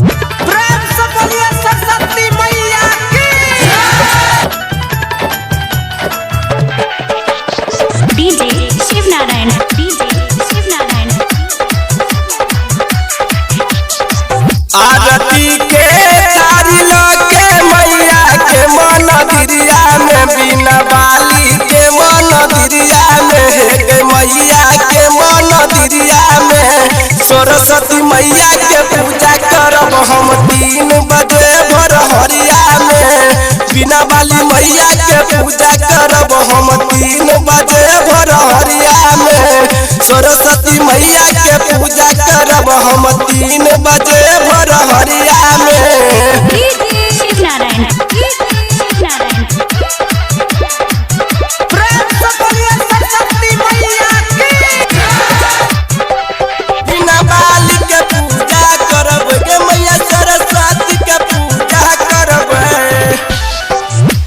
प्रेम से बोलिए सरस्वती मैया की। DJ Shiv Narayan, DJ Shiv Narayan. आरती के तारी लगे मैया के मन दिरिया में बिना बाली के मन दिरिया में हे मैया के मन दिरिया में सरस्वती मैया के पूजा करब हम 3 बजे भोर हरिया में बिना बाली मैया के पूजा करब हम 3 बजे भोर हरिया में सरस्वती मैया के पूजा करब हम 3 बजे भोर हरिया में। DJ Shiv Narayan, DJ Shiv Narayan. प्रेम से बोलिए सरस्वती मैया की। बिना बाली के पूजा करब के मैया सरस्वती के पूजा करब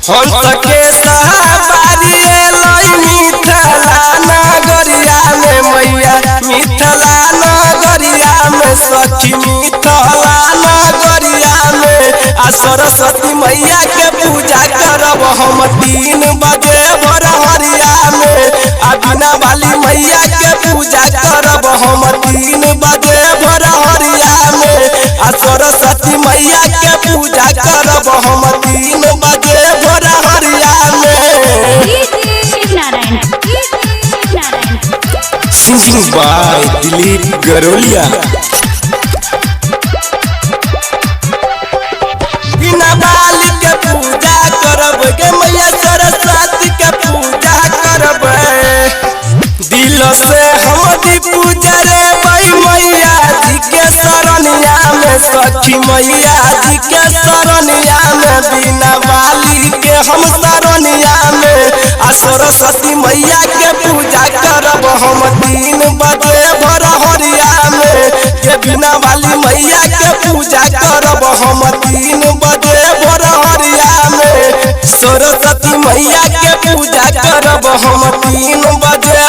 हम सके सहबारी लई मिथिला नगरिया में मैया मिथिला नगरिया में सखी मिथिला नगरिया में आ सरस्वती मैया के पूजा करब हम 3 बजे भोर हरिया में आ बिना बाली मैया के पूजा करब हम 3 बजे भोर हरिया में आ सरस्वती मैया के पूजा करब हम 3 बजे भोर हरिया में। DJ Shiv Narayan, DJ Shiv Narayan. Singing by Dilip Garoliya. बिना बाली के पूजा करब के मैया सरस्वती के पूजा करब दिल से हम भी पूजा रे मैया जी के शरणिया में सखी मैया जी के शरणिया में बिना बाली के हम शरणिया में आ सरस्वती मैया के पूजा करब हम 3 बजे भोर हरिया में के बिना बाली मैया के पूजा करब हम 3 बजे भोर हरिया में सरस्वती मैया के पूजा करब हम 3 बजे